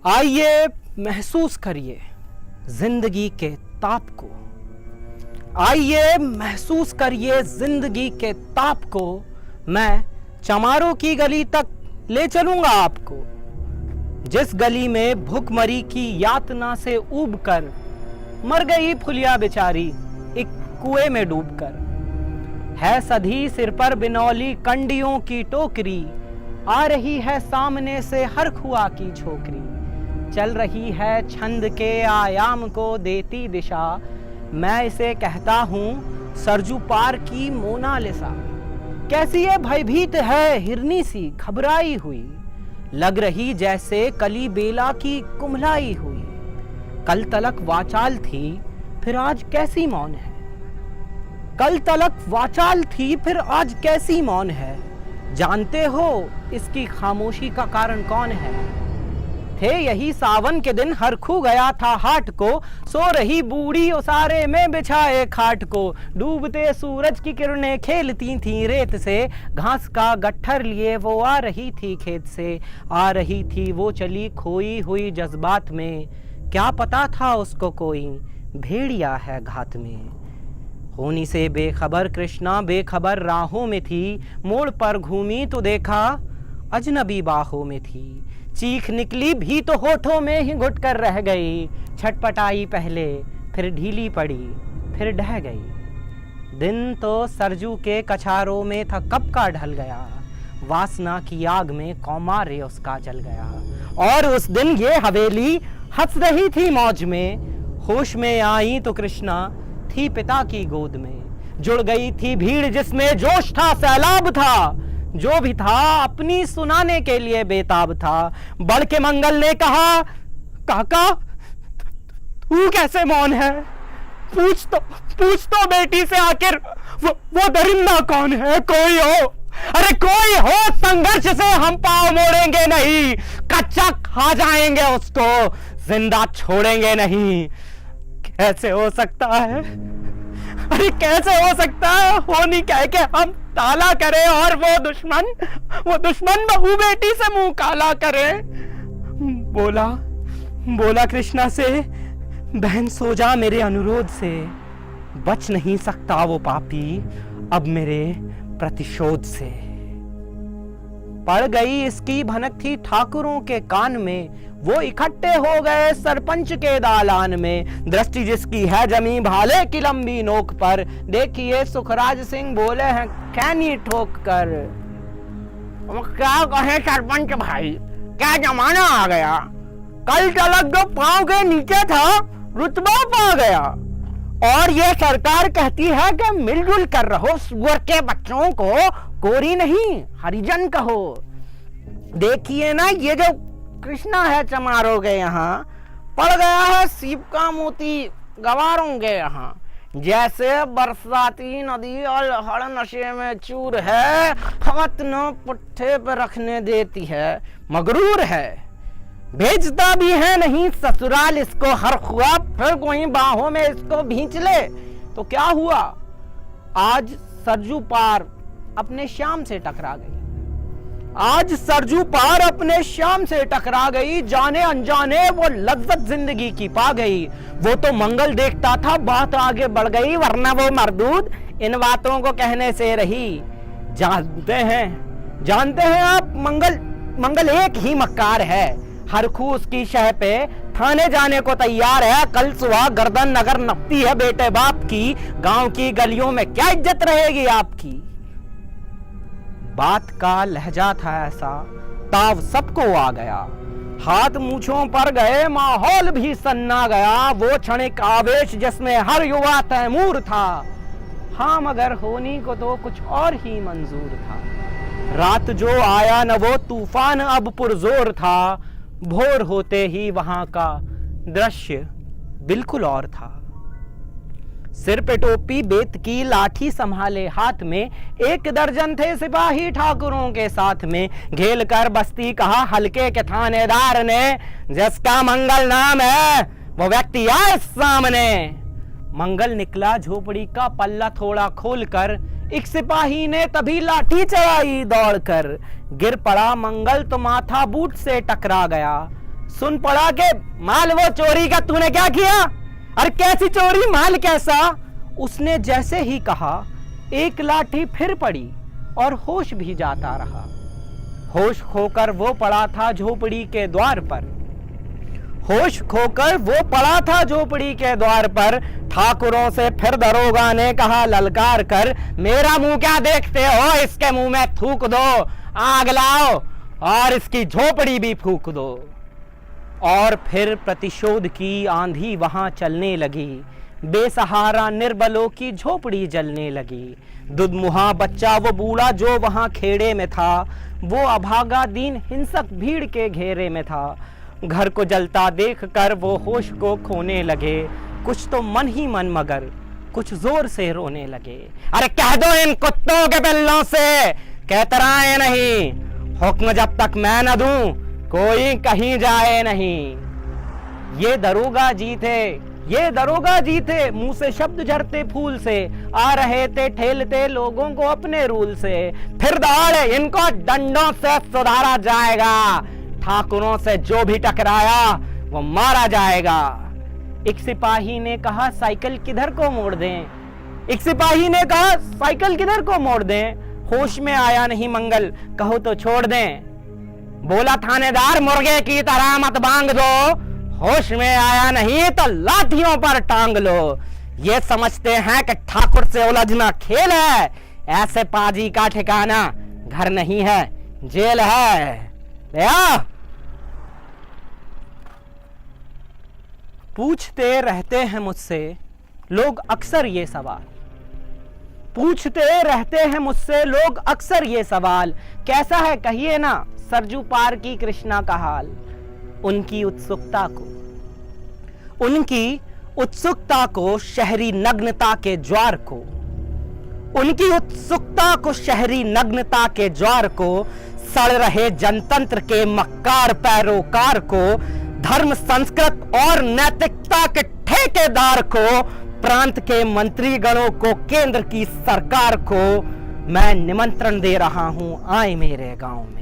आइए महसूस करिए जिंदगी के ताप को। आइए महसूस करिए जिंदगी के ताप को। मैं चमारों की गली तक ले चलूंगा आपको, जिस गली में भूखमरी की यातना से ऊब कर मर गई फुलिया बेचारी एक कुएं में डूबकर। है सधी सिर पर बिनौली कंडियों की टोकरी, आ रही है सामने से हर खुआ की छोकरी। चल रही है छंद के आयाम को देती दिशा, मैं इसे कहता हूँ सरजू पार की मोनालिसा। कैसी ये भयभीत है हिरनी सी घबराई हुई, लग रही जैसे कली बेला की कुम्हलाई हुई। कल तलक वाचाल थी फिर आज कैसी मौन है, कल तलक वाचाल थी फिर आज कैसी मौन है। जानते हो इसकी खामोशी का कारण कौन है? थे यही सावन के दिन हर खू गया था हाट को, सो रही बूढ़ी उसारे में बिछाए खाट को। डूबते सूरज की किरणें खेलती थी रेत से, घास का गट्ठर लिए वो आ रही थी खेत से। आ रही थी वो चली खोई हुई जज्बात में, क्या पता था उसको कोई भेड़िया है घात में। होनी से बेखबर कृष्णा बेखबर राहों में थी, मोड़ पर घूमी तो देखा अजनबी बाहों में थी। चीख निकली भी तो होठों में ही घुट कर रह गई, छटपटाई पहले फिर ढीली पड़ी फिर ढह गई। दिन तो सरजू के कछारों में था कब का ढल गया, वासना की आग में कौमार्य उसका जल गया। और उस दिन ये हवेली हंस रही थी मौज में, होश में आई तो कृष्णा थी पिता की गोद में। जुड़ गई थी भीड़ जिसमें जोश था सैलाब था, जो भी था अपनी सुनाने के लिए बेताब था। बढ़ के मंगल ने कहा, काका तू कैसे मौन है, पूछ तो बेटी से आखिर वो दरिंदा कौन है। कोई हो, अरे कोई हो, संघर्ष से हम पांव मोड़ेंगे नहीं, कच्चा खा जाएंगे उसको जिंदा छोड़ेंगे नहीं। कैसे हो सकता है, अरे कैसे हो सकता है होनी कह के हम ताला करे और वो दुश्मन बहू बेटी से मुंह काला करे। बोला कृष्णा से, बहन सो जा मेरे अनुरोध से, बच नहीं सकता वो पापी अब मेरे प्रतिशोध से। पड़ गई इसकी भनक थी ठाकुरों के कान में, वो इकट्ठे हो गए सरपंच के दालान में। दृष्टि जिसकी है जमी भाले की लंबी नोक पर, देखिए सुखराज सिंह बोले हैं खैनी ठोक कर। क्या कहे सरपंच भाई, क्या जमाना आ गया, कल तलक जो पांव के नीचे था रुतबा पा गया। और ये सरकार कहती है कि मिलजुल कर रहो, सुअर के बच्चों को कोरी नहीं हरिजन कहो। देखिए ना ये जो कृष्णा है चमारों के यहाँ, पड़ गया है सीप का मोती गवारों के यहाँ। जैसे बरसाती नदी और हड़ नशे में चूर है, हाथ न पुट्ठे पे रखने देती है, मगरूर है। भेजता भी है नहीं ससुराल इसको हर ख्वाब, फिर कोई बाहों में इसको भींच ले तो क्या हुआ। आज सरजू पार अपने श्याम से टकरा गई, आज सरजू पार अपने श्याम से टकरा गई। जाने अनजाने वो लज्जत जिंदगी की पा गई। वो तो मंगल देखता था बात आगे बढ़ गई, वरना वो मरदूद इन बातों को कहने से रही। जानते हैं आप मंगल एक ही मक्कार है, हर खू उसकी शह पे थाने जाने को तैयार है। कल सुबह गर्दन नगर नपती है बेटे बाप की, गांव की गलियों में क्या इज्जत रहेगी आपकी। बात का लहजा था ऐसा, ताव सबको आ गया, हाथ मूछों पर गए, माहौल भी सन्ना गया। वो क्षणिक आवेश जिसमें हर युवा तैमूर था, हाँ मगर होनी को तो कुछ और ही मंजूर था। रात जो आया न वो तूफान अब पुरजोर था, भोर होते ही वहां का दृश्य बिल्कुल और था। सिर पे टोपी बेत की लाठी संभाले हाथ में, एक दर्जन थे सिपाही ठाकुरों के साथ में। घेल कर बस्ती कहा हल्के के थानेदार ने, जिसका मंगल नाम है वो व्यक्ति आए सामने। मंगल निकला झोपड़ी का पल्ला थोड़ा खोलकर, एक सिपाही ने तभी लाठी चलाई दौड़कर। गिर पड़ा मंगल तो माथा बूट से टकरा गया, सुन पड़ा के माल वो चोरी का तूने क्या किया? अरे कैसी चोरी, माल कैसा? उसने जैसे ही कहा एक लाठी फिर पड़ी और होश भी जाता रहा। होश खोकर वो पड़ा था झोपड़ी के द्वार पर। होश खोकर वो पड़ा था झोपड़ी के द्वार पर। ठाकुरों से फिर दरोगा ने कहा ललकार कर, मेरा मुंह क्या देखते हो, इसके मुंह में थूक दो, आग लाओ और इसकी झोपड़ी भी फूंक दो। और फिर प्रतिशोध की आंधी वहां चलने लगी। बेसहारा निर्बलों की झोपड़ी जलने लगी। दुधमुहा बच्चा वो बूढ़ा जो वहां खेड़े में था, वो अभागा दीन हिंसक भीड़ के घेरे में था। घर को जलता देखकर वो होश को खोने लगे। कुछ तो मन ही मन मगर कुछ जोर से रोने लगे। अरे कह दो इन कुत्तों के पिल्लों से कहतराए नहीं, हुक्म जब तक मैं न दूं कोई कहीं जाए नहीं। ये दरोगा जी थे, ये दरोगा जी थे, मुंह से शब्द झरते फूल से, आ रहे थे ठेलते लोगों को अपने रूल से। फिर दौड़े, इनको डंडों से सुधारा जाएगा, ठाकुरों से जो भी टकराया वो मारा जाएगा। एक सिपाही ने कहा साइकिल किधर को मोड़ दें, एक सिपाही ने कहा साइकिल किधर को मोड़ दें। होश में आया नहीं मंगल, कहो तो छोड़ दें। बोला थानेदार मुर्गे की तरह मत बांग दो, होश में आया नहीं तो लाठियों पर टांग लो। ये समझते हैं कि ठाकुर से उलझना खेल है, ऐसे पाजी का ठिकाना घर नहीं है जेल है। ले पूछते रहते हैं मुझसे लोग अक्सर ये सवाल, पूछते रहते हैं मुझसे लोग अक्सर ये सवाल, कैसा है कहिए ना सरजू पार की कृष्णा का हाल। उनकी उत्सुकता को शहरी नग्नता के ज्वार को, उनकी उत्सुकता को शहरी नग्नता के ज्वार को, सड़ रहे जनतंत्र के मक्कार पैरोकार को, धर्म संस्कृत और नैतिकता के ठेकेदार को, प्रांत के मंत्री गणों को, केंद्र की सरकार को मैं निमंत्रण दे रहा हूं आए मेरे गांव में।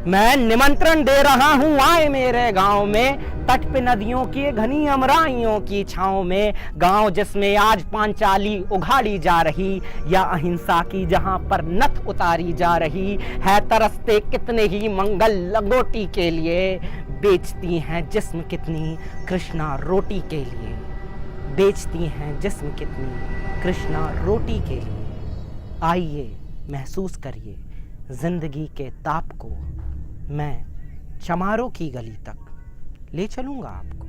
मैं निमंत्रण दे रहा हूं आए मेरे गांव में, तट पे नदियों की घनी अमराइयों की छांव में। गांव जिसमें आज पांचाली उघाड़ी जा रही, या अहिंसा की जहां पर नथ उतारी जा रही है। तरसते कितने ही मंगल लंगोटी के लिए, बेचती हैं जिस्म कितनी कृष्णा रोटी के लिए, बेचती हैं जिस्म कितनी कृष्णा रोटी के लिए। आइए महसूस करिए जिंदगी के ताप को, मैं चमारों की गली तक ले चलूंगा आपको।